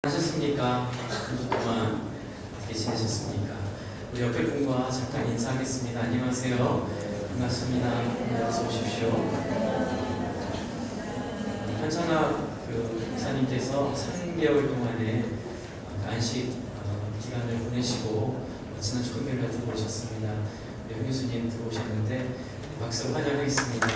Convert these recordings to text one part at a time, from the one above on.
하셨습니까? 한 주 동안 어떻게 지내셨습니까? 우리 옆에 분과 잠깐 인사하겠습니다. 안녕하세요. 반갑습니다. 어서 오십시오. 한찬아 목사님께서 3개월 동안의 안식 기간을 보내시고 지난 초금요일에 들어오셨습니다. 네, 교수님 들어오셨는데 박수로 환영하겠습니다.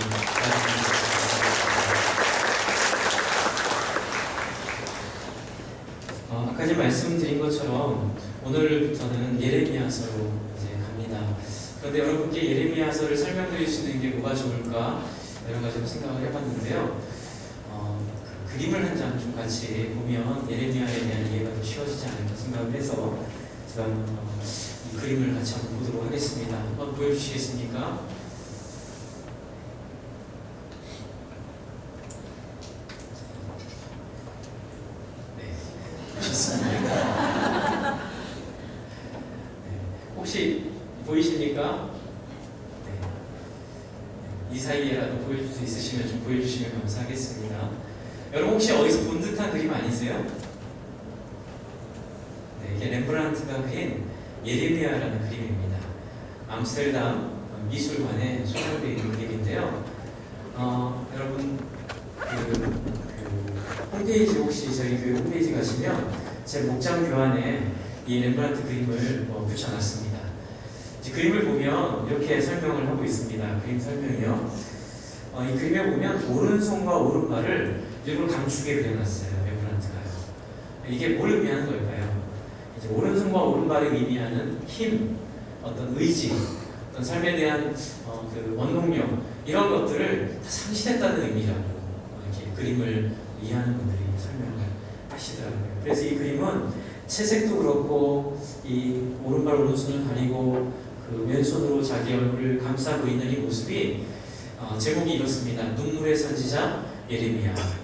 아까 전 말씀드린 것처럼 오늘부터는 예레미야서로 이제 갑니다. 그런데 여러분께 예레미야서를 설명드릴 수 있는 게 뭐가 좋을까 여러 가지 생각을 해봤는데요. 그림을 한 장 좀 같이 보면 예레미야에 대한 이해가 더 쉬워지지 않을까 생각을 해서 제가 이 그림을 같이 한번 보도록 하겠습니다. 한번 보여주시겠습니까? 혹시 보이십니까? 이 사이에라도 보여줄 수 있으시면 좀 보여주시면 감사하겠습니다. 여러분 혹시 어디서 본 듯한 그림 아니세요? 네, 이게 렘브란트가 그린 예레미야라는 그림입니다. 암스테르담 미술관에 소장되어 있는 그림인데요. 여러분 홈페이지 혹시 저희 교회 홈페이지 가시면 제 목장 교환에 이 렘브란트 그림을 붙여놨습니다. 이제 그림을 보면 이렇게 설명을 하고 있습니다. 그림 설명이요. 이 그림에 보면 오른손과 오른발을 일부러 감추게 그려놨어요. 렘브란트가요. 이게 뭘 의미하는 걸까요? 이제 오른손과 오른발이 의미하는 힘, 어떤 의지, 어떤 삶에 대한 그 원동력 이런 것들을 다 상실했다는 의미라고 이렇게 그림을 이해하는 분들이 설명을 하시더라고요. 그래서 이 그림은 채색도 그렇고 이 오른발 오른손을 가리고 그 왼손으로 자기 얼굴을 감싸고 있는 이 모습이 제목이 이렇습니다. 눈물의 선지자 예레미야입니다.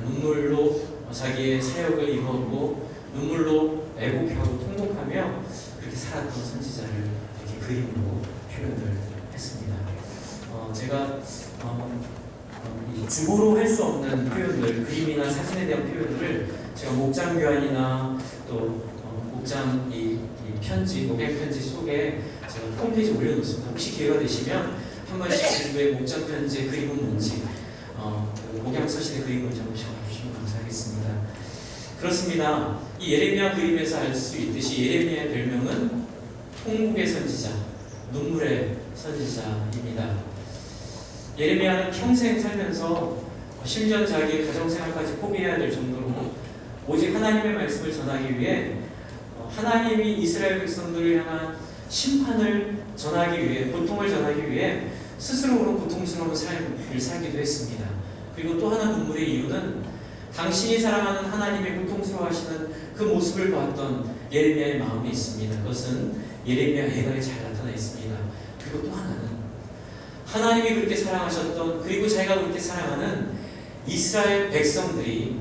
눈물로 자기의 사역을 이루었고 눈물로 애곡하고 통곡하며 그렇게 살았던 선지자를 이렇게 그림으로 표현을 했습니다. 제가 주보로 할 수 없는 표현들, 그림이나 사진에 대한 표현들을 제가 목장 교환이나 또 목장 이 편지, 목양 편지 속에 제가 홈페이지에 올려놓습니다. 혹시 기회가 되시면 한 번씩 왜 목장 편지의 그림은 뭔지 목양 서신의 그림을 좀 보시면 감사하겠습니다. 그렇습니다. 이 예레미야 그림에서 알 수 있듯이 예레미야의 별명은 통곡의 선지자, 눈물의 선지자입니다. 예레미야는 평생 살면서 심지어 자기의 가정생활까지 포기해야 될 정도로 오직 하나님의 말씀을 전하기 위해 하나님이 이스라엘 백성들을 향한 심판을 전하기 위해, 고통을 전하기 위해 스스로 고통스러운 삶을 살기도 했습니다. 그리고 또 하나 눈물의 이유는 당신이 사랑하는 하나님의 고통스러워하시는 그 모습을 봤던 예레미야의 마음이 있습니다. 그것은 예레미야 예가에 잘 나타나 있습니다. 그리고 또 하나는 하나님이 그렇게 사랑하셨던, 그리고 자기가 그렇게 사랑하는 이스라엘 백성들이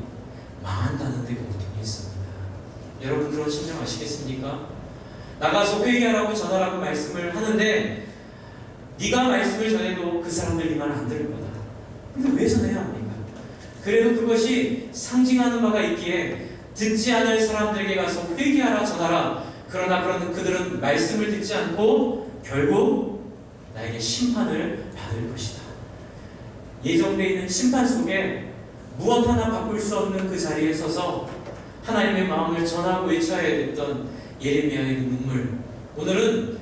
망한다는 데 고통이 있습니다. 여러분 그런 심정 아시겠습니까? 나가서 회개하라고 전하라고 말씀을 하는데 네가 말씀을 전해도 그 사람들 네 말 안 들을 거다. 그러니까 왜 전해야 합니까? 그래도 그것이 상징하는 바가 있기에 듣지 않을 사람들에게 가서 회개하라 전하라. 그러나 그들은 말씀을 듣지 않고 결국 나에게 심판을 받을 것이다. 예정되어 있는 심판 속에 무엇 하나 바꿀 수 없는 그 자리에 서서 하나님의 마음을 전하고 외쳐야 됐던 예레미야의 눈물. 오늘은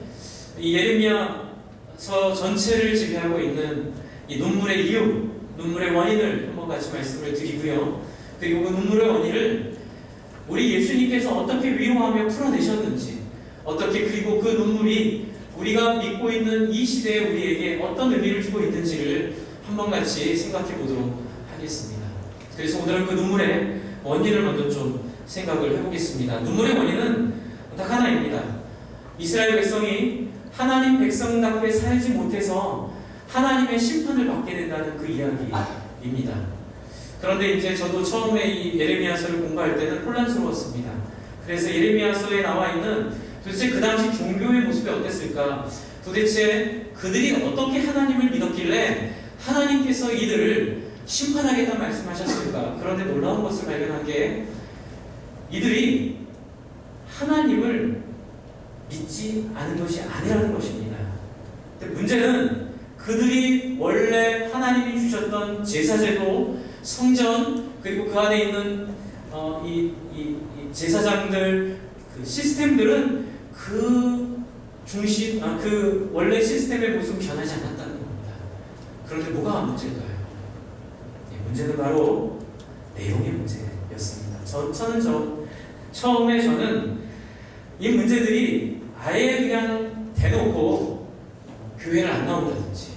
이 예레미야서 전체를 지배하고 있는 이 눈물의 이유, 눈물의 원인을 한번 같이 말씀을 드리고요. 그리고 그 눈물의 원인을 우리 예수님께서 어떻게 위로하며 풀어내셨는지, 어떻게 그리고 그 눈물이 우리가 믿고 있는 이 시대에 우리에게 어떤 의미를 주고 있는지를 한번 같이 생각해 보도록 하겠습니다. 그래서 오늘은 그 눈물의 원인을 먼저 좀 생각을 해보겠습니다. 눈물의 원인은 딱 하나입니다. 이스라엘 백성이 하나님 백성답게 살지 못해서 하나님의 심판을 받게 된다는 그 이야기입니다. 그런데 이제 저도 처음에 이 예레미야서를 공부할 때는 혼란스러웠습니다. 그래서 예레미야서에 나와 있는 도대체 그 당시 종교의 모습이 어땠을까? 도대체 그들이 어떻게 하나님을 믿었길래 하나님께서 이들을 심판하겠다 말씀하셨을까? 그런데 놀라운 것을 발견한 게 이들이 하나님을 믿지 않은 것이 아니라는 것입니다. 근데 문제는 그들이 원래 하나님이 주셨던 제사제도, 성전, 그리고 그 안에 있는 이 제사장들 그 시스템들은 그 원래 시스템의 모습은 변하지 않았다는 겁니다. 그런데 뭐가 문제일까요? 문제는 바로 내용의 문제였습니다. 처음에 저는 이 문제들이 아예 그냥 대놓고 교회를 안 나온다든지,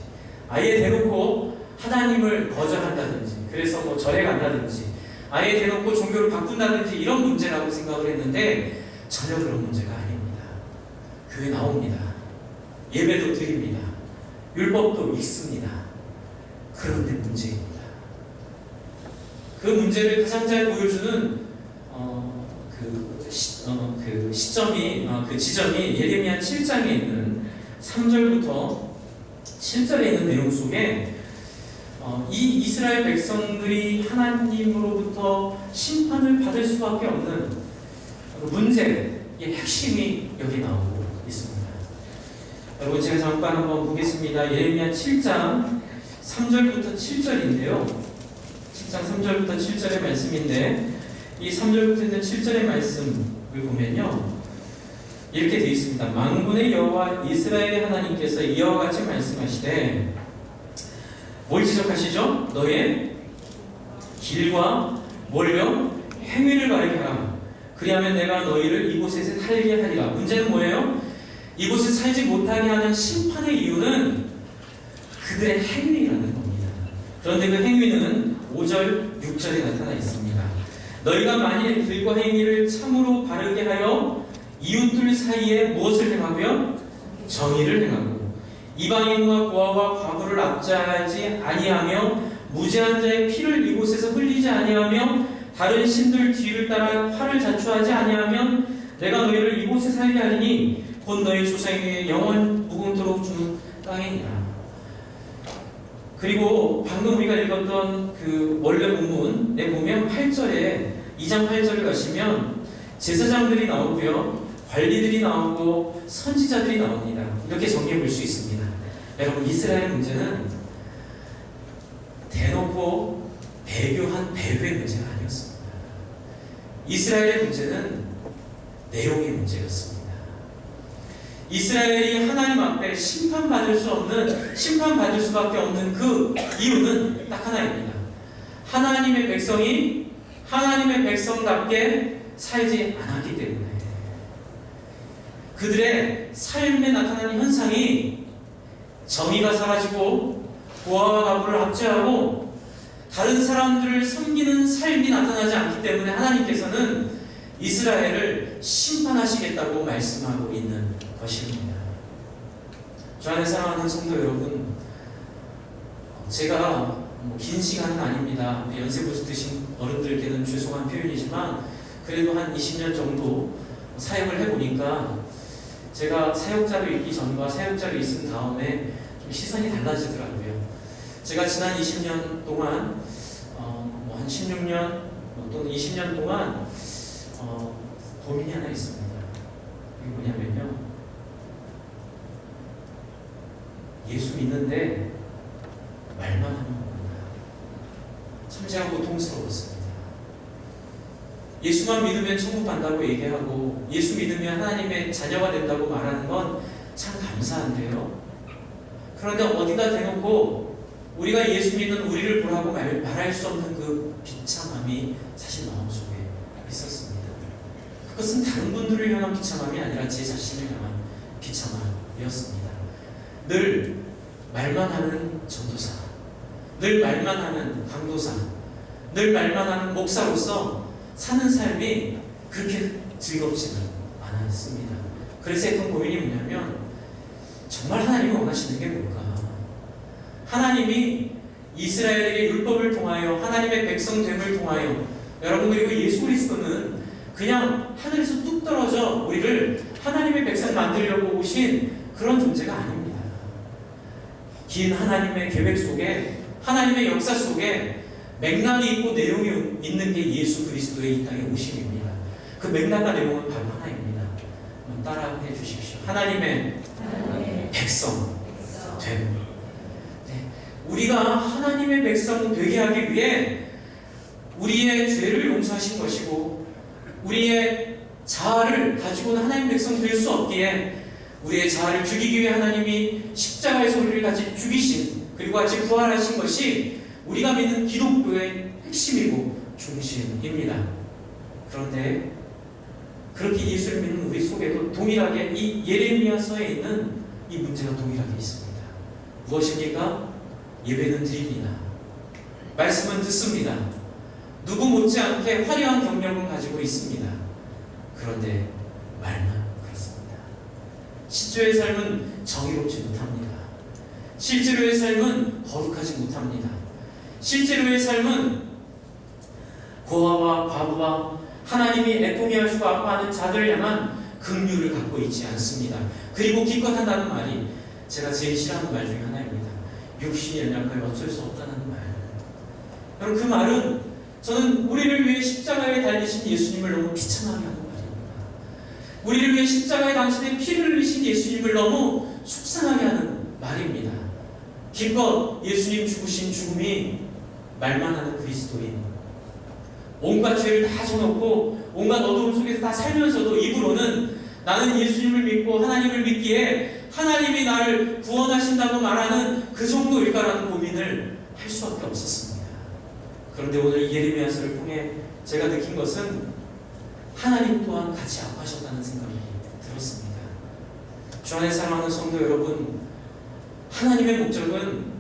아예 대놓고 하나님을 거절한다든지, 그래서 뭐 절에 간다든지, 아예 대놓고 종교를 바꾼다든지 이런 문제라고 생각을 했는데 전혀 그런 문제가 아닙니다. 교회 나옵니다. 예배도 드립니다. 율법도 읽습니다. 그런데 문제입니다. 그 문제를 가장 잘 보여주는 그 지점이 예레미야 7장에 있는 3절부터 7절에 있는 내용 속에 이 이스라엘 백성들이 하나님으로부터 심판을 받을 수밖에 없는 문제의 핵심이 여기 나오고 있습니다. 여러분, 제가 잠깐 한번 보겠습니다. 예레미야 7장 3절부터 7절인데요. 7장 3절부터 7절의 말씀인데, 이 3절부터 있는 7절의 말씀을 보면요, 이렇게 되어 있습니다. 만군의 여호와 이스라엘의 하나님께서 이와 같이 말씀하시되, 뭘 지적하시죠? 너의 길과 뭘요? 행위를 바르게 하라. 그리하면 내가 너희를 이곳에서 살게 하리라. 문제는 뭐예요? 이곳에 살지 못하게 하는 심판의 이유는 그들의 행위라는 겁니다. 그런데 그 행위는 5절, 6절에 나타나 있습니다. 너희가 만일 글과 행위를 참으로 바르게 하여 이웃들 사이에 무엇을 행하고요? 정의를 행하고 이방인과 고아와 과부를 압제하지 아니하며 무죄한 자의 피를 이곳에서 흘리지 아니하며 다른 신들 뒤를 따라 활을 자초하지 아니하면 내가 너희를 이곳에 살게 하리니 곧 너희 조상에게 영원 무궁토록 주는 땅이니라. 그리고 방금 우리가 읽었던 그 원래 본문에 보면 8절에 2장 8절을 가시면 제사장들이 나오고요, 관리들이 나오고 선지자들이 나옵니다. 이렇게 정리해 볼 수 있습니다. 여러분, 이스라엘 문제는 대놓고 배교한 배후의 문제가 아니었습니다. 이스라엘의 문제는 내용의 문제였습니다. 이스라엘이 하나님 앞에 심판받을 수밖에 없는 그 이유는 딱 하나입니다. 하나님의 백성이 하나님의 백성답게 살지 않았기 때문에, 그들의 삶에 나타나는 현상이 정의가 사라지고 고아와 과부를 압제하고 다른 사람들을 섬기는 삶이 나타나지 않기 때문에 하나님께서는 이스라엘을 심판하시겠다고 말씀하고 있는 것입니다. 저 안에 사랑하는 성도 여러분, 제가 긴 시간은 아닙니다. 연세부스 드신 어른들께는 죄송한 표현이지만 그래도 한 20년 정도 사역을 해보니까 제가 사역자로 있기 전과 사역자로 있은 다음에 좀 시선이 달라지더라고요. 제가 지난 20년 동안 한 16년 또는 20년 동안 고민이 하나 있습니다. 이게 뭐냐면요, 예수 믿는데 말만 하는 겁니다. 참 제가 고통스러웠습니다. 예수만 믿으면 천국 간다고 얘기하고 예수 믿으면 하나님의 자녀가 된다고 말하는 건 참 감사한데요. 그런데 어디다 대놓고 우리가 예수 믿는 우리를 보라고 말할 수 없는 그 비참함이 사실 마음속에 있었습니다. 그것은 다른 분들을 향한 비참함이 아니라 제 자신을 향한 비참함이었습니다. 늘 말만 하는 전도사, 늘 말만 하는 강도사, 늘 말만 하는 목사로서 사는 삶이 그렇게 즐겁지는 않았습니다. 그래서 했던 고민이 뭐냐면, 정말 하나님이 원하시는 게 뭘까? 하나님이 이스라엘에게 율법을 통하여 하나님의 백성됨을 통하여, 여러분, 그리고 예수 그리스도는 그냥 하늘에서 뚝 떨어져 우리를 하나님의 백성 만들려고 오신 그런 존재가 아닙니다. 긴 하나님의 계획 속에, 하나님의 역사 속에 맥락이 있고 내용이 있는 게 예수 그리스도의 이 땅에 오심입니다. 그 맥락과 내용은 바로 하나입니다. 한번 따라해 주십시오. 하나님의 백성 됨. 네. 우리가 하나님의 백성 되게 하기 위해 우리의 죄를 용서하신 것이고 우리의 자아를 가지고는 하나님 백성 될 수 없기에 우리의 자아를 죽이기 위해 하나님이 십자가에서 우리를 같이 죽이신 그리고 같이 부활하신 것이 우리가 믿는 기독교의 핵심이고 중심입니다. 그런데 그렇게 예수를 믿는 우리 속에도 동일하게 이 예레미야서에 있는 이 문제가 동일하게 있습니다. 무엇입니까? 예배는 드립니다. 말씀은 듣습니다. 누구 못지않게 화려한 경력은 가지고 있습니다. 그런데 말만 그렇습니다. 실제로의 삶은 정의롭지 못합니다. 실제로의 삶은 거룩하지 못합니다. 실제로의 삶은 고아와 과부와 하나님이 애통해하시고 아파하는 자들을 향한 긍휼을 갖고 있지 않습니다. 그리고 기껏 한다는 말이 제가 제일 싫어하는 말 중에 하나입니다. 육신이 연약하여 어쩔 수 없다는 말. 여러분 그 말은 저는 우리를 위해 십자가에 달리신 예수님을 너무 비참하게 하는 말입니다. 우리를 위해 십자가에 당신의 피를 흘리신 예수님을 너무 속상하게 하는 말입니다. 기껏 예수님 죽으신 죽음이 말만 하는 그리스도인, 온갖 죄를 다 져놓고 온갖 어두움 속에서 다 살면서도 입으로는 나는 예수님을 믿고 하나님을 믿기에 하나님이 나를 구원하신다고 말하는 그 정도일까라는 고민을 할 수밖에 없었습니다. 그런데 오늘 예레미야서를 통해 제가 느낀 것은 하나님 또한 같이 아파하셨다는 생각이 들었습니다. 주 안에 사랑하는 성도 여러분, 하나님의 목적은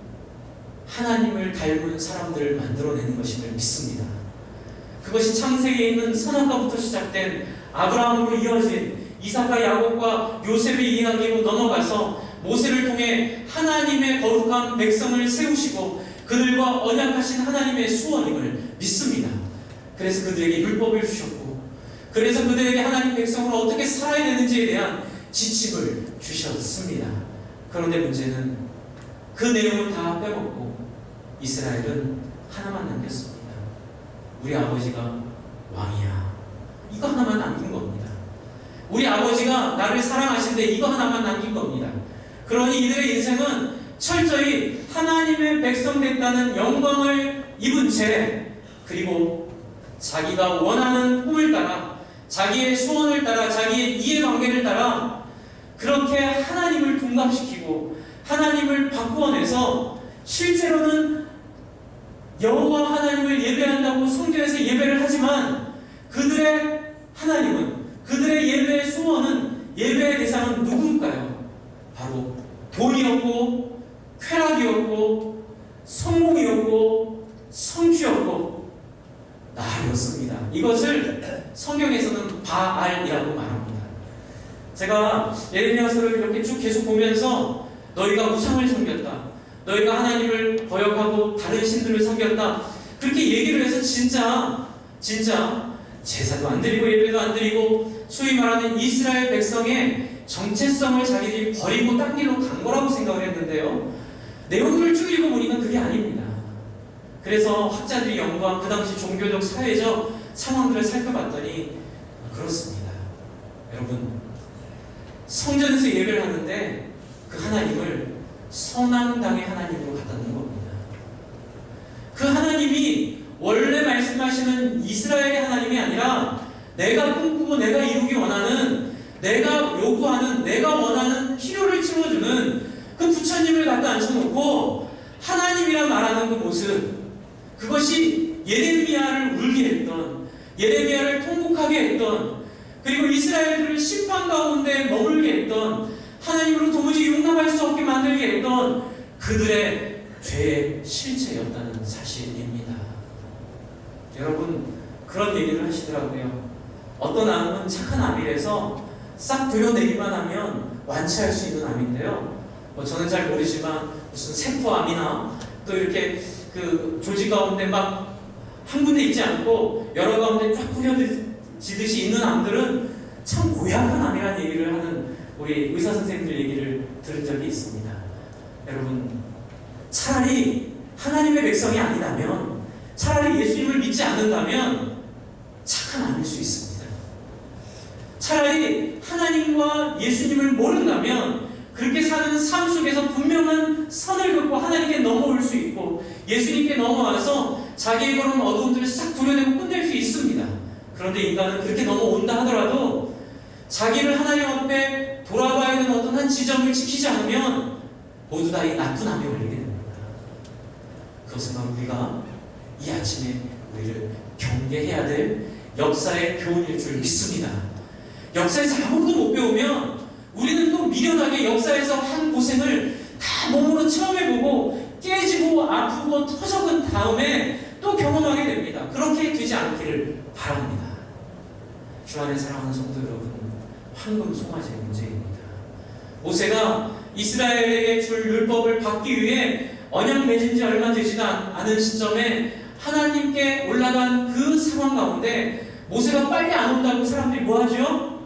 하나님을 닮은 사람들을 만들어내는 것임을 믿습니다. 그것이 창세기에 있는 선악과부터 시작된 아브라함으로 이어진 이삭과 야곱과 요셉의 이야기로 넘어가서 모세를 통해 하나님의 거룩한 백성을 세우시고 그들과 언약하신 하나님의 수원임을 믿습니다. 그래서 그들에게 율법을 주셨고 그래서 그들에게 하나님 백성으로 어떻게 살아야 되는지에 대한 지침을 주셨습니다. 그런데 문제는 그 내용을 다 빼먹고 이스라엘은 하나만 남겼습니다. 우리 아버지가 왕이야. 이거 하나만 남긴 겁니다. 우리 아버지가 나를 사랑하신데 이거 하나만 남긴 겁니다. 그러니 이들의 인생은 철저히 하나님의 백성 됐다는 영광을 입은 채 그리고 자기가 원하는 꿈을 따라 자기의 소원을 따라 자기의 이해관계를 따라 그렇게 하나님을 둔갑시키고 하나님을 바꾸어내서 실제로는 여호와 하나님을 예배한다고 성전에서 예배를 하지만 그들의 하나님은 그들의 예배의 소원은 예배의 대상은 누구일까요? 바로 돈이었고 쾌락이었고 성공이었고 성취였고 나였습니다. 이것을 성경에서는 바알이라고 말합니다. 제가 예레미야서를 이렇게 쭉 계속 보면서 너희가 우상을 섬겼다. 너희가 하나님을 거역하고 다른 신들을 섬겼다. 그렇게 얘기를 해서 진짜 제사도 안 드리고 예배도 안 드리고 소위 말하는 이스라엘 백성의 정체성을 자기들이 버리고 딴 길로 간 거라고 생각을 했는데요. 내용들을 쭉 읽어보니까 그게 아닙니다. 그래서 학자들이 연구한 그 당시 종교적, 사회적 상황들을 살펴봤더니 그렇습니다. 여러분, 성전에서 예배를 하는데 그 하나님을 선앙당의 하나님으로 갖다 놓은 겁니다. 그 하나님이 원래 말씀하시는 이스라엘의 하나님이 아니라 내가 꿈꾸고 내가 이루기 원하는 내가 요구하는 내가 원하는 필요를 채워주는 그 부처님을 갖다 앉혀놓고 하나님이라 말하는 그 모습, 그것이 예레미야를 울게 했던, 예레미야를 통곡하게 했던, 그리고 이스라엘들을 심판 가운데 머물게 했던, 하나님으로 도무지 용납할 수 없게 만들게 했던 그들의 죄의 실체였다는 사실입니다. 여러분, 그런 얘기를 하시더라고요. 어떤 암은 착한 암이라서 싹 들여내기만 하면 완치할 수 있는 암인데요. 저는 잘 모르지만 무슨 세포암이나 또 이렇게 그 조직 가운데 막 한 군데 있지 않고 여러 가운데 쫙 뿌려지듯이 있는 암들은 참 고약한 암이라는 얘기를 하는 우리 의사 선생님들 얘기를 들은 적이 있습니다. 여러분, 차라리 하나님의 백성이 아니라면, 차라리 예수님을 믿지 않는다면 착한 암일 수 있습니다. 끝까지 하나님과 예수님을 모른다면 그렇게 사는 삶 속에서 분명한 선을 긋고 하나님께 넘어올 수 있고 예수님께 넘어와서 자기의 그런 어두움들을 싹 도려내고 끝낼 수 있습니다. 그런데 인간은 그렇게 넘어온다 하더라도 자기를 하나님 앞에 돌아봐야 되는 어떤 한 지점을 지키지 않으면 모두 다 이 나쁜 암에 걸리게 됩니다. 그것은 바로 우리가 이 아침에 우리를 경계해야 될 역사의 교훈일 줄 믿습니다. 역사에서 아무것도 못 배우면 우리는 또 미련하게 역사에서 한 고생을 다 몸으로 체험해보고 깨지고 아프고 터져본 다음에 또 경험하게 됩니다. 그렇게 되지 않기를 바랍니다. 주 안에 사랑하는 성도 여러분, 황금 송아지의 문제입니다. 모세가 이스라엘에게 줄 율법을 받기 위해 언약 맺은 지 얼마 되지도 않은 시점에 하나님께 올라간 그 상황 가운데 모세가 빨리 안 온다고 사람들이 뭐 하죠?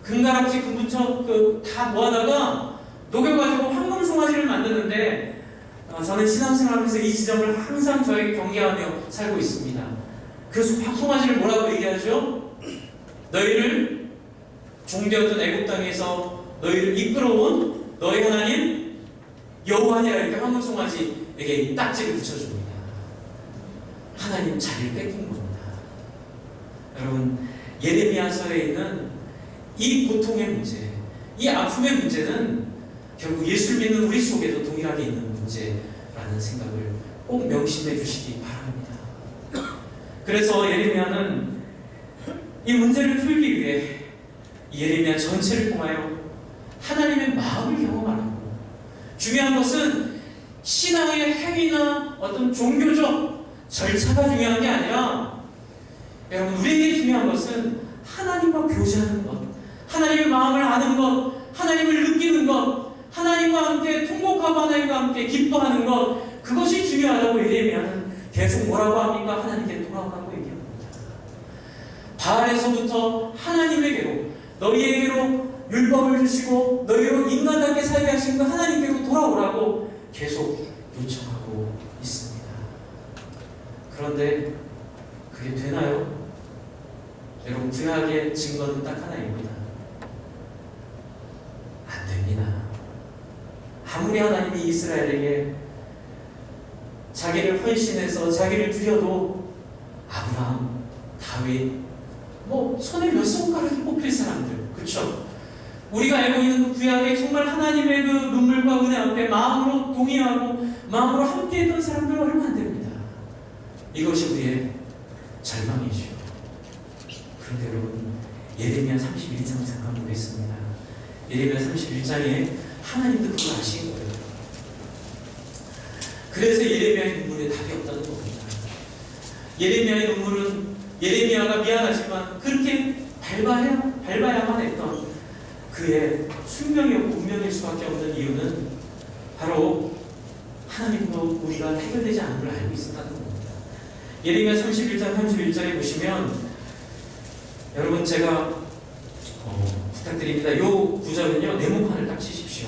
금가락지 금부처 다 모아다가 녹여가지고 황금 송아지를 만드는데 저는 신앙생활하면서 이 지점을 항상 저에게 경계하며 살고 있습니다. 그래서 송아지를 뭐라고 얘기하죠? 너희를 종되었던 애굽 땅에서 너희를 이끌어온 너희 하나님 여호와니라 이렇게 황금 송아지에게 딱지를 붙여줍니다. 하나님 자리를 뺏긴 겁니다. 여러분, 예레미야서에 있는 이 고통의 문제, 이 아픔의 문제는 결국 예수를 믿는 우리 속에도 동일하게 있는 문제라는 생각을 꼭 명심해 주시기 바랍니다. 그래서 예레미야는 이 문제를 풀기 위해 예레미야 전체를 통하여 하나님의 마음을 경험하라고. 중요한 것은 신앙의 행위나 어떤 종교적 절차가 중요한 게 아니라 여러분, 우리에게 중요한 것은 하나님과 교제하는 것, 하나님의 마음을 아는 것, 하나님을 느끼는 것, 하나님과 함께 통곡하고 하나님과 함께 기뻐하는 것, 그것이 중요하다고 예레미야는 계속 뭐라고 합니까? 하나님께 돌아오라고 얘기합니다. 바알에서부터 하나님에게로, 너희에게로 율법을 주시고 너희로 인간답게 살게 하신 그 하나님께로 돌아오라고 계속 요청하고 있습니다. 그런데 그게 되나요? 여러분, 구약의 증거는 딱 하나입니다. 안 됩니다. 아무리 하나님이 이스라엘에게 자기를 헌신해서 자기를 드려도 아브라함, 다윗, 손에 몇 손가락이 뽑힐 사람들, 그렇죠? 우리가 알고 있는 그 구약에 정말 하나님의 그 눈물과 은혜 앞에 마음으로 동의하고 마음으로 함께했던 사람들 얼마 안 됩니다. 이것이 우리의 절망이죠. 그런데 여러분, 예레미야 31장 잠깐 보겠습니다. 예레미야 31장에 하나님도 그걸 아신 거예요. 그래서 예레미야의 눈물에 답이 없다는 겁니다. 예레미야의 눈물은 예레미야가 미안하지만 그렇게 밟아야만 했던 그의 숙명이었고 운명일 수밖에 없는 이유는 바로 하나님도 우리가 해결되지 않은 걸 알고 있었다는 겁니다. 예레미야 31장 31절에 보시면 여러분, 제가 부탁드립니다. 이 구절은요, 네모칸을 딱 치십시오.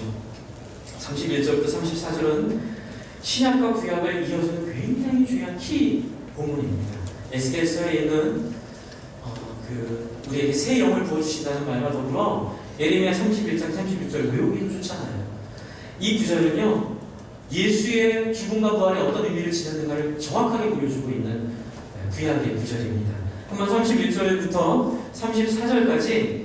31절부터 34절은 신약과 구약을 이어주는 굉장히 중요한 키 본문입니다. 에스겔서에 있는 우리에게 새 영을 부어주신다는 말과 더불어 예레미야 31장 31절 외우기도 좋잖아요. 이 구절은요, 예수의 죽음과 부활에 어떤 의미를 지녔는가를 정확하게 보여주고 있는 구약의 구절입니다. 한번 31절부터 34절까지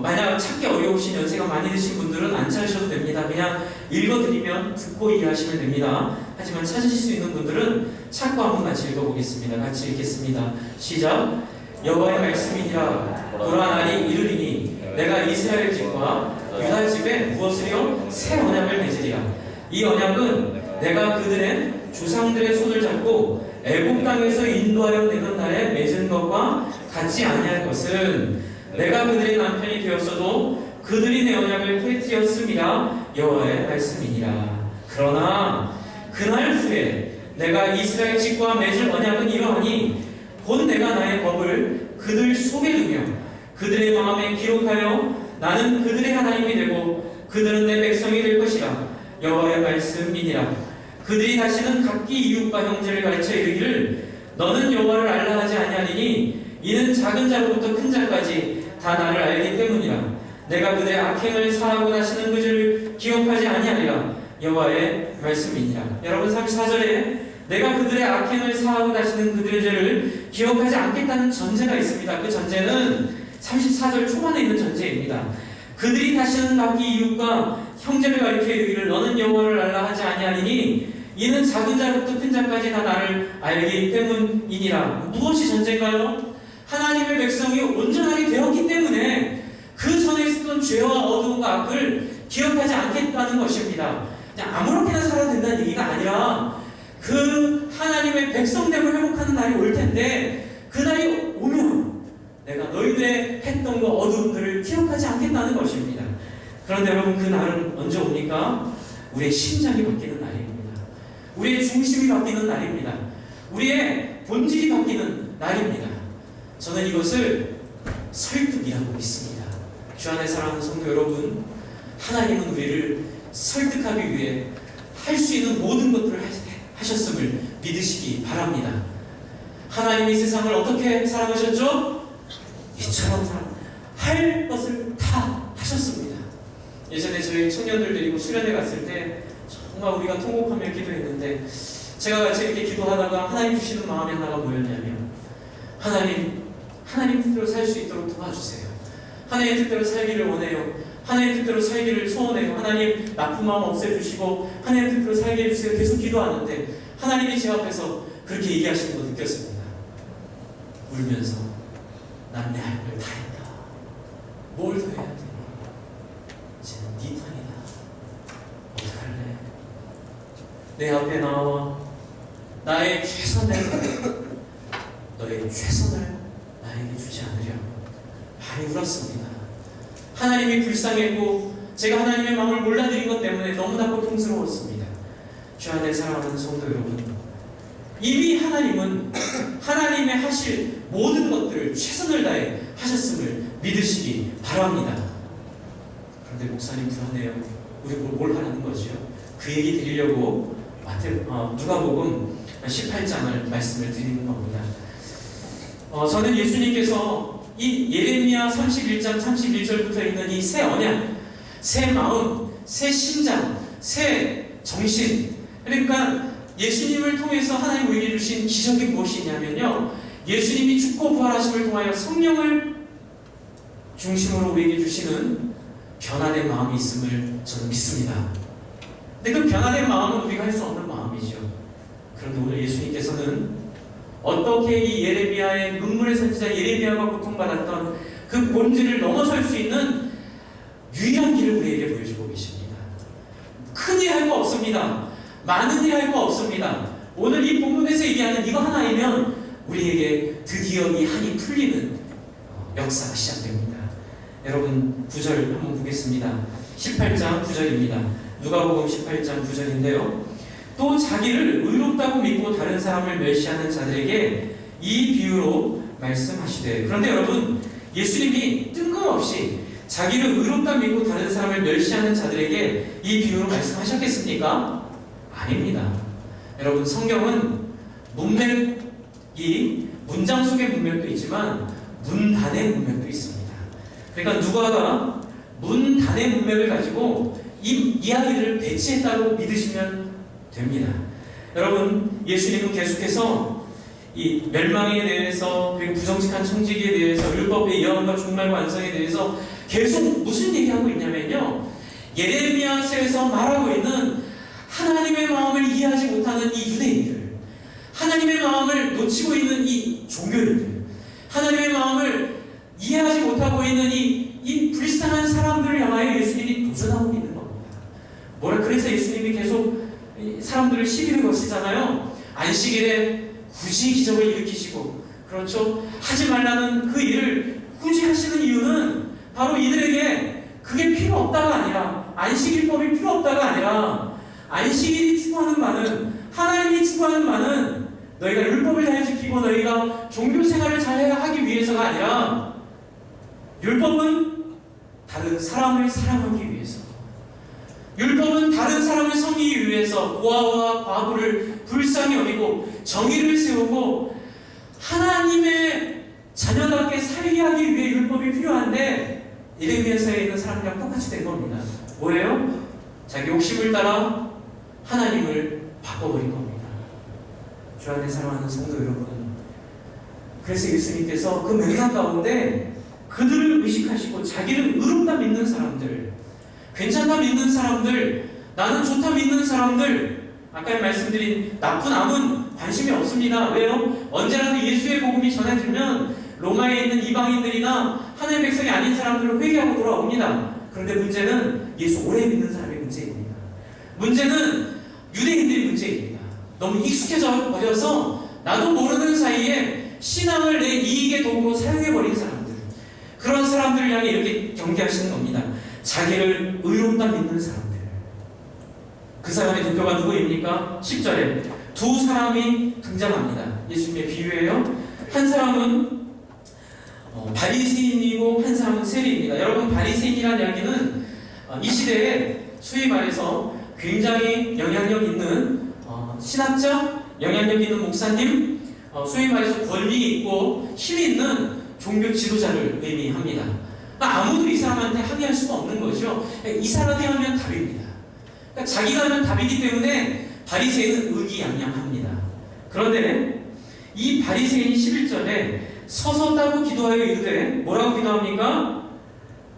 만약 찾기 어려우신 연세가 많이 드신 분들은 안 찾으셔도 됩니다. 그냥 읽어드리면 듣고 이해하시면 됩니다. 하지만 찾으실 수 있는 분들은 찾고 한번 같이 읽어보겠습니다. 같이 읽겠습니다. 시작. 여호와의 말씀이니라. 보라, 날이 이르리니 내가 이스라엘 집과 유다 집에 무엇으리요? 새 언약을 맺으리라. 이 언약은 내가 그들의 조상들의 손을 잡고 애굽 땅에서 인도하여 내던 날에 맺은 것과 같지 아니할 것은 내가 그들의 남편이 되었어도 그들이 내 언약을 깨뜨렸음이라. 여호와의 말씀이니라. 그러나 그날 후에 내가 이스라엘 집과 맺을 언약은 이러하니 곧 내가 나의 법을 그들 속에 두며 그들의 마음에 기록하여 나는 그들의 하나님이 되고 그들은 내 백성이 될 것이라. 여호와의 말씀이니라. 그들이 다시는 각기 이웃과 형제를 가르쳐 이르기를 너는 여호와를 알라 하지 아니하리니 이는 작은 자로부터 큰 자까지 다 나를 알기 때문이라. 내가 그들의 악행을 사하고 다시는 그 죄를 기억하지 아니하리라. 여호와의 말씀이니라. 여러분 34절에 내가 그들의 악행을 사하고 다시는 그들의 죄를 기억하지 않겠다는 전제가 있습니다. 그 전제는 34절 초반에 있는 전제입니다. 그들이 다시는 자기 이웃과 형제를 가리켜 이르기를 너는 여호와를 알라 하지 아니하리니 이는 작은 자부터 큰 자까지 다 나를 알기 때문이니라. 무엇이 전제인가요? 하나님의 백성이 온전하게 되었기 때문에 그 전에 있었던 죄와 어두움과 악을 기억하지 않겠다는 것입니다. 그냥 아무렇게나 살아도 된다는 얘기가 아니라 그 하나님의 백성됨을 회복하는 날이 올 텐데 그 날이 오면 내가 너희들의 했던 그 어두움들을 기억하지 않겠다는 것입니다. 그런데 여러분 그 날은 언제 옵니까? 우리의 심장이 바뀌는 날입니다. 우리의 중심이 바뀌는 날입니다. 우리의 본질이 바뀌는 날입니다. 저는 이것을 설득이라고 믿습니다. 주 안에 사랑하는 성도 여러분, 하나님은 우리를 설득하기 위해 할 수 있는 모든 것들을 하셨음을 믿으시기 바랍니다. 하나님이 세상을 어떻게 사랑하셨죠? 이처럼 할 것을 다 하셨습니다. 예전에 저희 청년들 데리고 수련회 갔을 때 정말 우리가 통곡하며 기도했는데 제가 같이 이렇게 기도하다가 하나님 주시는 마음이 하나가 뭐였냐면 하나님 뜻대로 살 수 있도록 도와주세요. 하나님 뜻대로 살기를 원해요. 하나님 뜻대로 살기를 소원해요. 하나님 나쁜 마음 없애주시고 하나님 뜻대로 살게 해주세요. 계속 기도하는데 하나님이 제 앞에서 그렇게 얘기하시는 거 느꼈습니다. 울면서 난 내 할 걸 다 했다. 뭘 더 해야 돼? 이제는 네 턴이다. 어떡할래? 내 앞에 나와 나의 최선을 너의 최선을 나에게 주지 않으려고 많이 울었습니다. 하나님이 불쌍했고 제가 하나님의 마음을 몰라드린 것 때문에 너무나 고통스러웠습니다. 주 안에 사랑하는 성도 여러분, 이미 하나님은 하나님의 하실 모든 것들을 최선을 다해 하셨음을 믿으시기 바랍니다. 그런데 목사님 불안해요. 우리 뭘 하라는 거죠? 그 얘기 드리려고 누가복음 18장을 말씀을 드리는 겁니다. 저는 예수님께서 이 예레미야 31장 31절부터 있는 이 새 언약, 새 마음, 새 심장, 새 정신, 그러니까 예수님을 통해서 하나님 우리에게 주신 기적이 무엇이냐면요, 예수님이 죽고 부활하심을 통하여 성령을 중심으로 우리에게 주시는 변화된 마음이 있음을 저는 믿습니다. 근데 그 변화된 마음은 우리가 할 수 없는 마음이죠. 그런데 오늘 예수님께서는 어떻게 이 예레미야의 눈물의 선지자 예레미야가 고통받았던 그 본질을 넘어설 수 있는 유일한 길을 우리에게 보여주고 계십니다. 큰일 할 거 없습니다. 많은 일 할 거 없습니다. 오늘 이 본문에서 얘기하는 이거 하나이면 우리에게 드디어 이 한이 풀리는 역사가 시작됩니다. 여러분 9절 한번 보겠습니다. 18장 9절입니다. 누가복음 18장 9절인데요. 또 자기를 의롭다고 믿고 다른 사람을 멸시하는 자들에게 이 비유로 말씀하시되. 그런데 여러분, 예수님이 뜬금없이 자기를 의롭다 믿고 다른 사람을 멸시하는 자들에게 이 비유로 말씀하셨겠습니까? 아닙니다. 여러분, 성경은 문맥이 문장 속의 문맥도 있지만 문단의 문맥도 있습니다. 그러니까 누가가 문단의 문맥을 가지고 이 이야기를 배치했다고 믿으시면 됩니다. 여러분, 예수님은 계속해서 이 멸망에 대해서, 그리고 부정직한 청지기에 대해서, 율법의 예언과 종말과 완성에 대해서 계속 무슨 얘기하고 있냐면요, 예레미야서에서 말하고 있는 하나님의 마음을 이해하지 못하는 이 유대인들, 하나님의 마음을 놓치고 있는 이 종교인들, 하나님의 마음을 이해하지 못하고 있는 이 불쌍한 사람들을 향하여 예수님이 도전하고 있는 겁니다. 그래서 예수님이 계속 사람들을 시비를 거시잖아요. 안식일에 굳이 기적을 일으키시고, 그렇죠? 하지 말라는 그 일을 굳이 하시는 이유는 바로 이들에게 그게 필요 없다가 아니라, 안식일법이 필요 없다가 아니라, 안식일이 추구하는 바는, 하나님이 추구하는 바는 너희가 율법을 잘 지키고 너희가 종교 생활을 잘 하기 위해서가 아니라, 율법은 다른 사람을 사랑하기 위해서, 율법은 다른 사람을 섬기기 위해서 고아와 과부를 불쌍히 여기고 정의를 세우고 하나님의 자녀답게 살게 하기 위해 율법이 필요한데 예레미야서에 있는 사람들이랑 똑같이 된 겁니다. 뭐예요? 자기 욕심을 따라 하나님을 바꿔버린 겁니다. 주 안에 사랑하는 성도 여러분, 그래서 예수님께서 그 맥락 가운데 그들을 의식하시고 자기를 의롭다 믿는 사람들, 괜찮다 믿는 사람들, 나는 좋다 믿는 사람들, 아까 말씀드린 나쁜 암은 관심이 없습니다. 왜요? 언제라도 예수의 복음이 전해지면 로마에 있는 이방인들이나 하나님의 백성이 아닌 사람들을 회개하고 돌아옵니다. 그런데 문제는 예수 오래 믿는 사람의 문제입니다. 문제는 유대인들의 문제입니다. 너무 익숙해져 버려서 나도 모르는 사이에 신앙을 내 이익의 도구로 사용해버린 사람들, 그런 사람들을 향해 이렇게 경계하시는 겁니다. 자기를 의롭다 믿는 사람들. 그 사람의 대표가 누구입니까? 10절에 두 사람이 등장합니다. 예수님의 비유예요. 한 사람은 바리새인이고 한 사람은 세리입니다. 여러분, 바리새인이라는 이야기는 이 시대에 소위 말해서 굉장히 영향력 있는 신학자, 영향력 있는 목사님, 소위 말해서 권위 있고 힘 있는 종교 지도자를 의미합니다. 아무도 이 사람한테 항의할 수가 없는 거죠. 이 사람이 하면 답입니다. 그러니까 자기가 하면 답이기 때문에 바리새인은 의기양양합니다. 그런데 이 바리새인이 11절에 서서 따로 기도하여 이르되 뭐라고 기도합니까?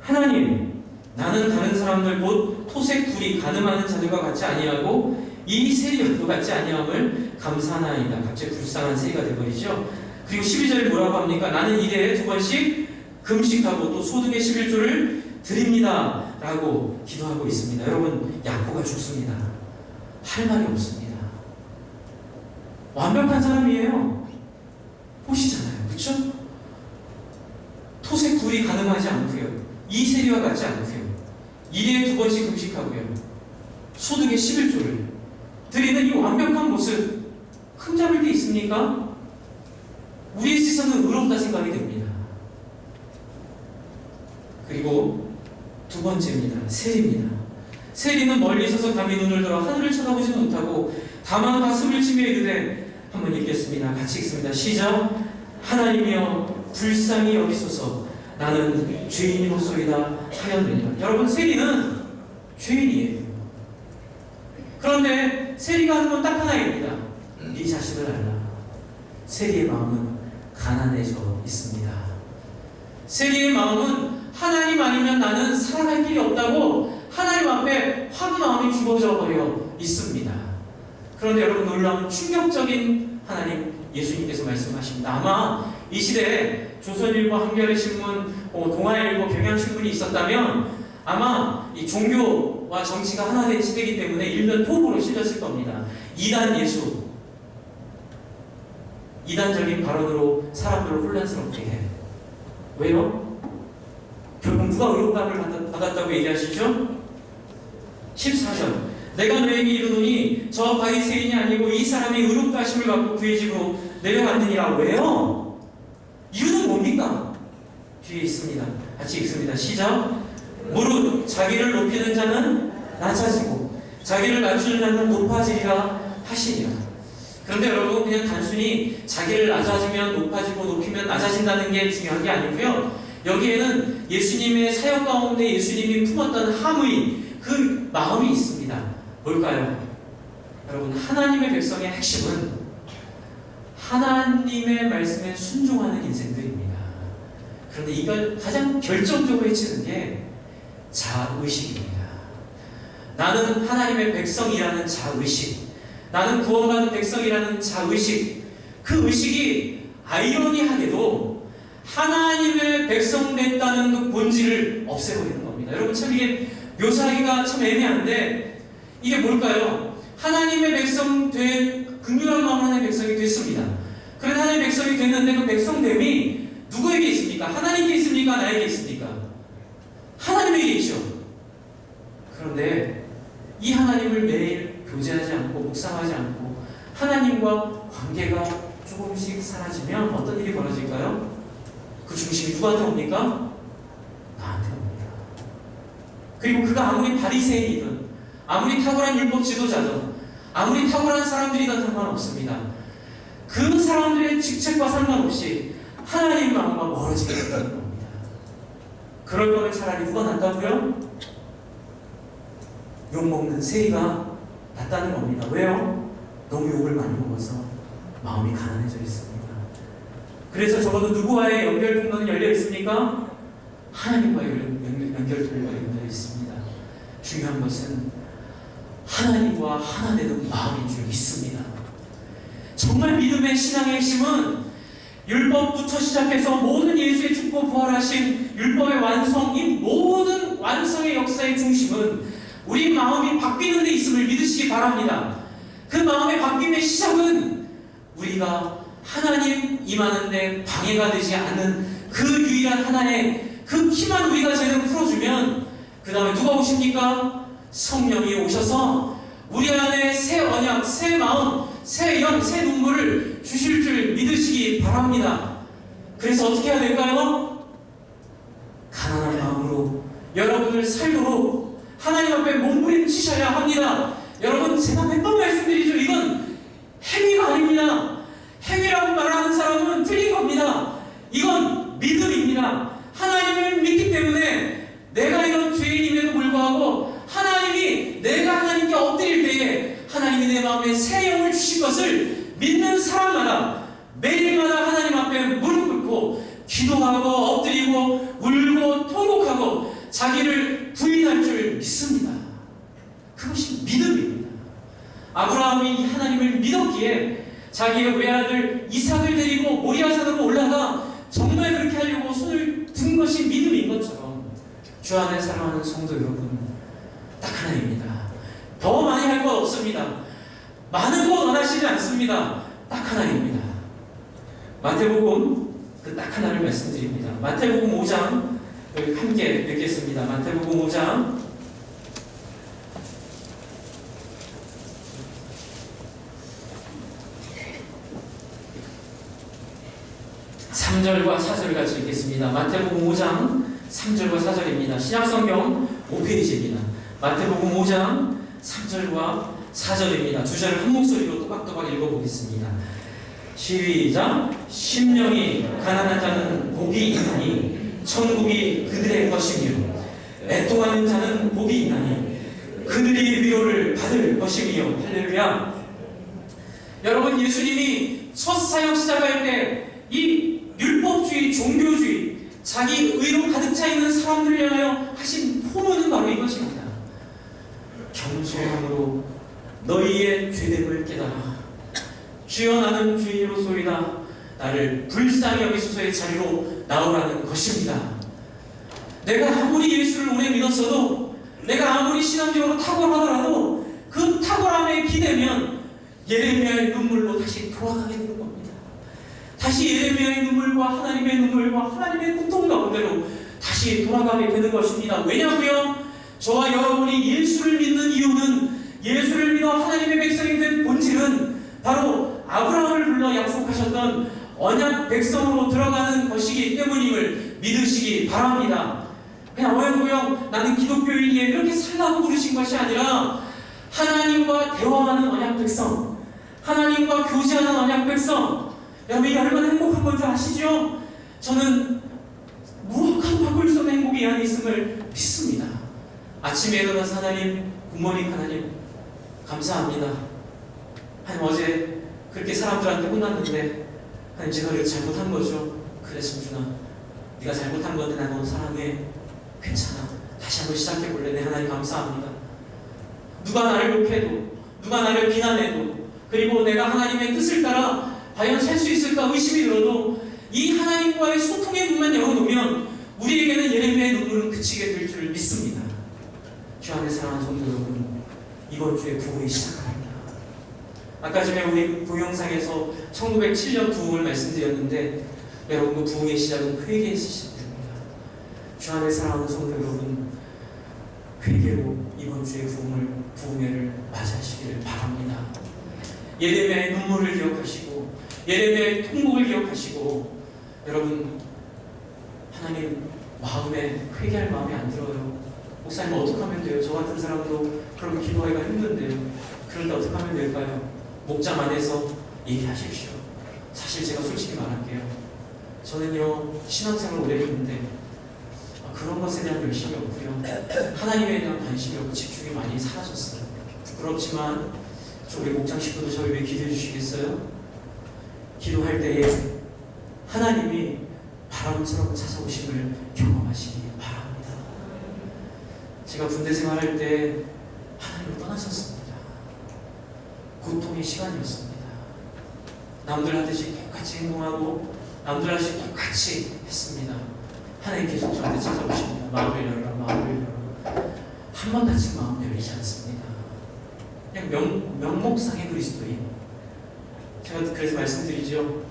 하나님, 나는 다른 사람들 곧 토색 둘이 가늠하는 자들과 같지 아니하고 이 세리와도 같지 아니함을 감사하나이다. 갑자기 불쌍한 세리가 되어버리죠. 그리고 12절에 뭐라고 합니까? 나는 일해에 2번씩 금식하고 또 소득의 11조를 드립니다 라고 기도하고 있습니다. 여러분, 야고가 죽습니다. 할 말이 없습니다. 완벽한 사람이에요. 보시잖아요. 그렇죠? 토색 둘이 가늠하지 않고요, 이 세리와 같지 않고요, 일해에 2번씩 금식하고요, 소득의 11조를 드리는 이 완벽한 모습, 흠잡을 게 있습니까? 우리의 시선은 의롭다 생각이 됩니다. 그리고 두 번째입니다. 세리입니다. 세리는 멀리 서서 감히 눈을 들어 하늘을 쳐다보지 못하고 다만 가슴을 치며 이르되, 한번 읽겠습니다. 같이 읽습니다. 시작. 하나님이여 불쌍히 여기소서, 나는 죄인이로소이다 하였느니라. 여러분, 세리는 죄인이에요. 그런데 세리가 하는 건 딱 하나입니다. 네 자신을 알라. 세리의 마음은 가난해져 있습니다. 세리의 마음은 하나님 아니면 나는 살아갈 길이 없다고 하나님 앞에 화가 마음이 죽어져 버려 있습니다. 그런데 여러분, 놀라운 충격적인 하나님 예수님께서 말씀하십니다. 아마 이 시대에 조선일보, 한겨레신문, 동아일보, 경향신문이 있었다면 아마 이 종교와 정치가 하나 된 시대이기 때문에 일면 톱으로 실렸을 겁니다. 이단 예수, 이단적인 발언으로 사람들을 혼란스럽게 해. 왜요? 결국 누가 의롭다함을 받았다고 얘기하시죠? 14절, 내가 너에게 이르노니 저 바리새인이 아니고 이 사람이 의롭다 하심을 받고 그의 집으로 내려갔느니라. 왜요? 이유는 뭡니까? 뒤에 있습니다. 같이 읽습니다. 시작. 무릇 자기를 높이는 자는 낮아지고 자기를 낮추는 자는 높아지리라 하시니라. 그런데 여러분, 그냥 단순히 자기를 낮아지면 높아지고 높이면 낮아진다는 게 중요한 게 아니고요, 여기에는 예수님의 사역 가운데 예수님이 품었던 함의 그 마음이 있습니다. 뭘까요? 여러분, 하나님의 백성의 핵심은 하나님의 말씀에 순종하는 인생들입니다. 그런데 이걸 가장 결정적으로 해치는 게 자의식입니다. 나는 하나님의 백성이라는 자의식, 나는 구원받은 백성이라는 자의식, 그 의식이 아이러니하게도 하나님의 백성 됐다는 그 본질을 없애버리는 겁니다. 여러분, 참 이게 묘사하기가 참 애매한데 이게 뭘까요? 하나님의 백성 긍휼한 마음 하나님의 백성이 됐습니다. 그런데 하나님의 백성이 됐는데 그 백성됨이 누구에게 있습니까? 하나님께 있습니까? 나에게 있습니까? 하나님에게 있죠. 그런데 이 하나님을 매일 교제하지 않고 묵상하지 않고 하나님과 관계가 조금씩 사라지면 어떤 일이 벌어질까요? 그 중심이 누구한테 옵니까? 나한테 옵니다. 그리고 그가 아무리 바리새인이든 아무리 탁월한 율법 지도자든 아무리 탁월한 사람들이든 상관없습니다. 그 사람들의 직책과 상관없이 하나님 마음과 멀어지게 된다는 겁니다. 그럴 거면 차라리 누가 낫다고요? 욕먹는 새가 낫다는 겁니다. 왜요? 너무 욕을 많이 먹어서 마음이 가난해져 있습니다. 그래서 적어도 누구와의 연결 통로는 열려 있습니까? 하나님과의 연결 통로가 열려 있습니다. 중요한 것은 하나님과 하나 되는 마음인 줄 믿습니다. 정말 믿음의 신앙의 핵심은 율법부터 시작해서 모든 예수의 죽고 부활하신 율법의 완성, 이 모든 완성의 역사의 중심은 우리 마음이 바뀌는 데 있음을 믿으시기 바랍니다. 그 마음의 바뀜의 시작은 우리가 하나님 임하는데 방해가 되지 않는 그 유일한 하나의 그 키만 우리가 제대로 풀어주면 그 다음에 누가 오십니까? 성령이 오셔서 우리 안에 새 언약, 새 마음, 새 영, 새 눈물을 주실 줄 믿으시기 바랍니다. 그래서 어떻게 해야 될까요? 가난한 마음으로 여러분을 살도록 하나님 앞에 몸부림치셔야 합니다. 여러분, 제가 몇 번 말씀드리죠. 이건 행위가 아닙니다. 행위라고 말하는 사람은 틀린 겁니다. 이건 믿음입니다. 하나님을 믿기 때문에 내가 이런 죄인임에도 불구하고 하나님이 내가 하나님께 엎드릴 때에 하나님이 내 마음에 새 영을 주실 것을 믿는 사람마다 매일마다 하나님 앞에 무릎 꿇고 기도하고 엎드리고 울고 통곡하고 자기를 부인할 줄 믿습니다. 그것이 믿음입니다. 아브라함이 하나님을 믿었기에 자기의 외아들 이삭을 데리고 모리아산으로 올라가 정말 그렇게 하려고 손을 든 것이 믿음인 것처럼 주 안에 사랑하는 성도 여러분, 딱 하나입니다. 더 많이 할 것 없습니다. 많은 거 원하시지 않습니다. 딱 하나입니다. 마태복음 그 딱 하나를 말씀드립니다. 마태복음 5장 여기 함께 읽겠습니다. 마태복음 5장 3절과 4절 같이 읽겠습니다. 마태복음 5장 3절과 4절입니다. 신약성경 5페이지입니다. 마태복음 5장 3절과 4절입니다. 두 절을 한 목소리로 또박또박 읽어보겠습니다. 시작. 심령이 가난한 자는 복이 있나니 천국이 그들의 것이며 애통하는 자는 복이 있나니 그들이 위로를 받을 것이며. 할렐루야. 여러분, 예수님이 첫 사역 시작할 때 이 율법주의, 종교주의, 자기 의로 가득 차 있는 사람들을 향하여 하신 포문은 바로 이것입니다. 겸손함으로 너희의 죄됨을 깨달아 주여 나는 죄인으로소이다. 나를 불쌍히 여기소서의 자리로 나오라는 것입니다. 내가 아무리 예수를 오래 믿었어도, 내가 아무리 신앙적으로 탁월하더라도 그 탁월함에 기대면 예레미야의 눈물로 다시 돌아가게 되는 겁니다. 다시 예레미야의 눈물과 하나님의 눈물과 하나님의 고통 가운데로 다시 돌아가게 되는 것입니다. 왜냐고요? 저와 여러분이 예수를 믿는 이유는, 예수를 믿어 하나님의 백성이 된 본질은 바로 아브라함을 불러 약속하셨던 언약 백성으로 들어가는 것이기 때문임을 믿으시기 바랍니다. 그냥 어영부영 나는 기독교인이에 이렇게 살라고 부르신 것이 아니라 하나님과 대화하는 언약 백성, 하나님과 교제하는 언약 백성, 여러분 이게 얼마나 행복한 건지 아시죠? 저는 무엇과도 바꿀 수 없는 행복이 이 안에 있음을 믿습니다. 아침에 일어나서 하나님, 굿모닝 하나님 감사합니다. 하나님 어제 그렇게 사람들한테 혼났는데 하나님 제가 이렇게 잘못한 거죠. 그래 승준아, 네가 잘못한 건데 나 너 사랑해. 괜찮아. 다시 한번 시작해볼래. 네 하나님 감사합니다. 누가 나를 욕해도, 누가 나를 비난해도, 그리고 내가 하나님의 뜻을 따라 과연 살 수 있을까 의심이 들어도 이 하나님과의 소통의 문만 열어놓으면 우리에게는 예레미야의 눈물은 그치게 될 줄 믿습니다. 주 안에 사랑하는 성도 여러분, 이번 주에 부흥이 시작합니다. 아까 전에 우리 동영상에서 1907년 부흥을 말씀드렸는데 여러분 그 부흥의 시작은 회개에서 시작됩니다. 주 안에 사랑하는 성도 여러분, 회개로 이번 주에 부흥회를 맞이하시기를 바랍니다. 예레미야의 눈물을 기억하시고 예레미야의 통곡을 기억하시고, 여러분 하나님 마음에 회개할 마음이 안 들어요. 목사님 어떻게 하면 돼요? 저 같은 사람도 그렇게 기도하기가 힘든데요. 그럴 때 어떻게 하면 될까요? 목장 안에서 얘기하십시오. 사실 제가 솔직히 말할게요. 저는요 신앙생활 오래 했는데 그런 것에 대한 열심이 없고요. 하나님에 대한 관심이 없고 집중이 많이 사라졌어요. 부끄럽지만 우리 목장 식구도 저를 위해 기도해 주시겠어요? 기도할 때에 하나님이 바람처럼 찾아오심을 경험하시기 바랍니다. 제가 군대 생활할 때 하나님을 떠나셨습니다. 고통의 시간이었습니다. 남들 하듯이 똑같이 행동하고 남들 하듯이 똑같이 했습니다. 하나님 계속 저한테 찾아오십니다. 마음을 열어라, 마음을 열어라. 한 번 다친 마음 열리지 않습니다. 그냥 명목상의 그리스도인. 제가 그래서 말씀드리죠.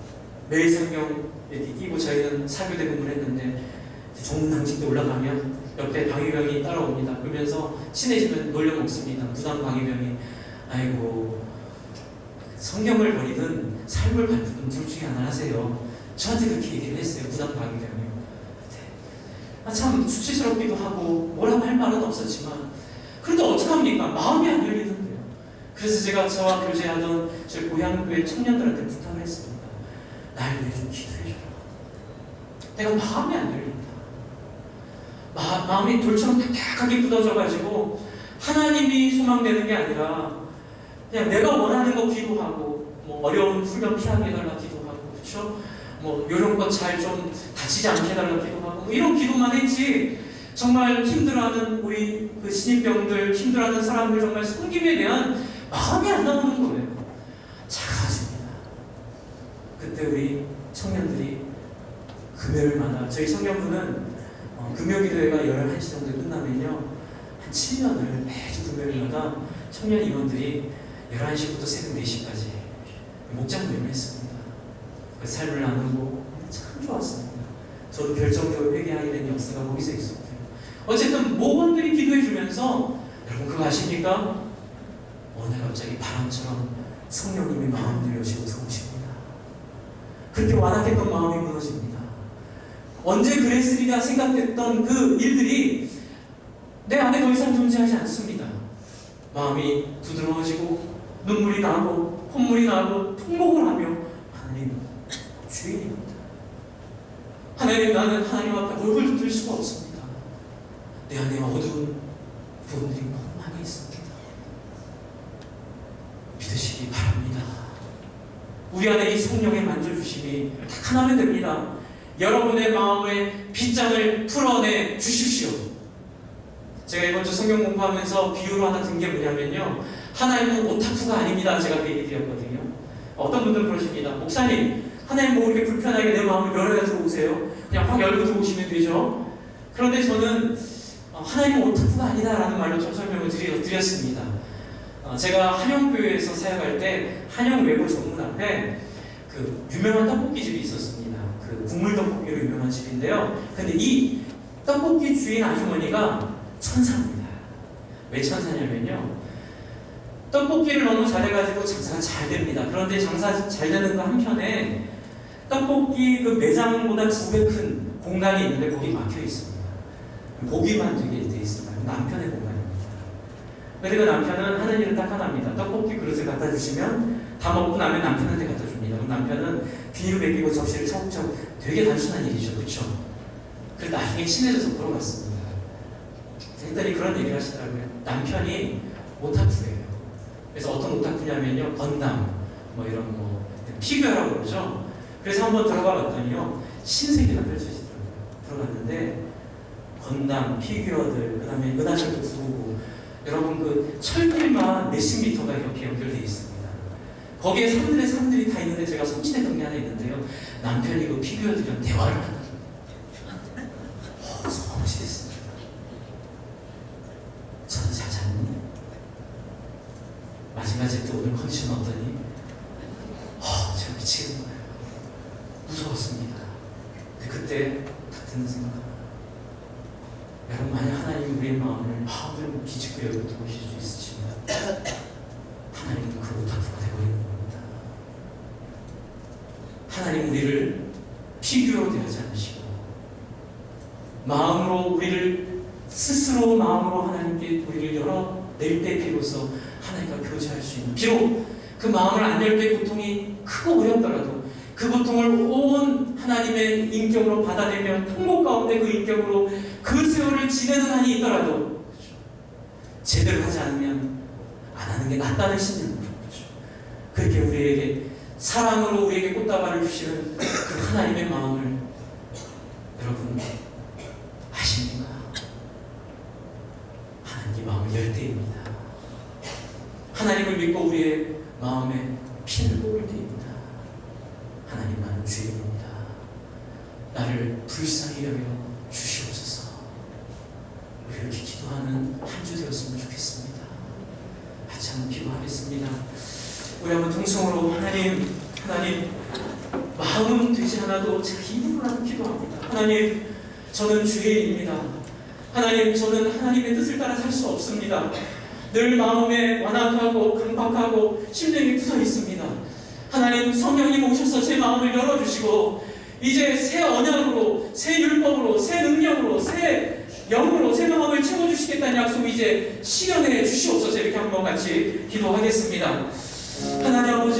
매일 성경 이렇게 끼고 저희는 사교대 근무를 했는데 종당직도 올라가면 옆에 방위병이 따라옵니다. 그러면서 친해지면 놀려먹습니다. 무당 방위병이 아이고 성경을 버리든 삶을 바꾸든 둘 중에 하나 하세요. 저한테 그렇게 얘기를 했어요. 무당 방위병이. 참 수치스럽기도 하고 뭐라고 할 말은 없었지만 그런데 어떡합니까? 마음이 안 열리는데요. 그래서 제가 저와 교제하던 저희 고향교회 청년들한테 부탁을 했습니다. 날 위해 좀 기도해줘라. 내가 마음이 안 열린다. 마음이 돌처럼 딱딱하게 굳어져가지고 하나님이 소망되는 게 아니라 그냥 내가 원하는 거 기도하고 뭐 어려운 훈련 피하게 해달라 기도하고 그렇죠? 뭐 이런 것 잘 좀 다치지 않게 해달라 기도하고 뭐 이런 기도만 했지 정말 힘들어하는 우리 그 신입병들 힘들어하는 사람들 정말 섬김에 대한 마음이 안 나오는 거예요. 작아집니다. 그때 우리 청년들이 금요일마다 저희 청년부는 금요기도회가 11시 정도에 끝나면요 한 7년을 매주 금요일마다 청년 임원들이 11시부터 새벽 4시까지 목장 모임을 했습니다. 그 삶을 나누고 참 좋았습니다. 저도 결정적으로 회개하게 된 역사가 거기서 있었고요. 어쨌든 모건들이 기도해 주면서 여러분 그거 아십니까? 어느 날 갑자기 바람처럼 성령님의 마음을 여시고 들어오십니다. 그렇게 완악했던 마음이 무너집니다. 언제 그랬으리라 생각했던 그 일들이 내 안에 더 이상 존재하지 않습니다. 마음이 부드러워지고 눈물이 나고 콧물이 나고 통곡을 하며 하나님 주인입니다. 하나님 나는 하나님 앞에 얼굴도 들 수가 없습니다. 내 안에 어두운 부분들이 너무 많이 있습니다. 믿으시기 바랍니다. 우리 안에 이 성령의 만져주심이 딱 하나면 됩니다. 여러분의 마음의 빗장을 풀어내 주십시오. 제가 이번 주 성경 공부하면서 비유로 하나 든 게 뭐냐면요. 하나님은 오타쿠가 아닙니다. 제가 그 얘기 드렸거든요. 어떤 분들은 그러십니다. 목사님, 하나님 뭐 이렇게 불편하게 내 마음을 열어야 들어오세요. 그냥 확 열고 들어오시면 되죠. 그런데 저는 하나님은 오타쿠가 아니다라는 말로 좀 설명을 드렸습니다. 제가 한영교회에서 사역할 때 한영 외고 정문 앞에 그 유명한 떡볶이집이 있었습니다. 그 국물 떡볶이로 유명한 집인데요. 근데 이 떡볶이 주인 아주머니가 천사입니다. 왜 천사냐면요. 떡볶이를 너무 잘해가지고 장사가 잘 됩니다. 그런데 장사 잘 되는 거 한편에 떡볶이 그 매장보다 2배 큰 공간이 있는데 거기 막혀 있습니다. 고기만 되게 돼 있습니다. 남편의 공간입니다. 근데 그 남편은 하는 일은 딱 하나입니다. 떡볶이 그릇을 갖다 주시면 다 먹고 나면 남편한테 갖다 줍니다. 그럼 남편은 비닐을 벗기고 접시를 차곡차곡 되게 단순한 일이죠. 그렇죠? 그래서 나중에 친해져서 물어봤습니다. 그랬더니 그런 얘기를 하시더라고요. 남편이 오타쿠예요. 그래서 어떤 오타쿠냐면요. 건담, 뭐 이런 뭐 피규어라고 그러죠. 그래서 한번 들어가 봤더니요. 신세계가 펼쳐지더라고요. 들어갔는데 건담, 피규어들, 그 다음에 은하철도 구호구 여러분 그 철길만 몇십 미터가 이렇게 연결되어 있습니다. 거기에 사람들이 다 있는데 제가 손짓했던 게 하나 있는데요. 남편이 그 피규어들이랑 대화를 한다. 너무 멋있습니다. 저는 잘 잤니? 마지막 때 오늘 컨디션 어떠니? 제가 미치는 거예요. 무서웠습니다. 그때 딱 드는 생각. 여러분 만약 하나님이 우리의 마음을 기집고 열고 들어오실 수 있으시면 하나님은 그 오타쿠가 되어버리는 겁니다. 하나님 우리를 피규어로 대하지 않으시고 마음으로 우리를 스스로 마음으로 하나님께 우리를 열어낼 때 비로소 하나님과 교제할 수 있는 비록 그 마음을 안 열 때 고통이 크고 어렵더라도 그 고통을 온 하나님의 인격으로 받아들며 통곡 가운데 그 인격으로 그 세월을 지내는 한이 있더라도 제대로 하지 않으면 안 하는 게 낫다는 신념으로 그렇게 우리에게 사랑으로 우리에게 꽃다발을 주시는 그 하나님의 마음을 여러분 아십니까? 하나님 마음은 열대입니다. 하나님을 믿고 우리의 마음에 피를 뽑을 때입니다. 하나님만은 주인입니다. 나를 불쌍히 여겨 주시옵소서. 우리 이렇게 기도하는 한 주 되었으면 좋겠습니다. 같이 한번 기도하겠습니다. 우리 한번 통성으로 하나님 마음은 되지 않아도 제가 입으로라도 기도합니다. 하나님, 저는 죄인입니다. 하나님, 저는 하나님의 뜻을 따라 살 수 없습니다. 늘 마음에 완악하고 강박하고 심령이 부서 있습니다. 하나님, 성령님 오셔서 제 마음을 열어주시고 이제 새 언약으로, 새 율법으로, 새 능력으로, 새 영으로 새 마음을 채워주시겠다는 약속 이제 실현해 주시옵소서. 이렇게 한번 같이 기도하겠습니다. 하나님 아버지,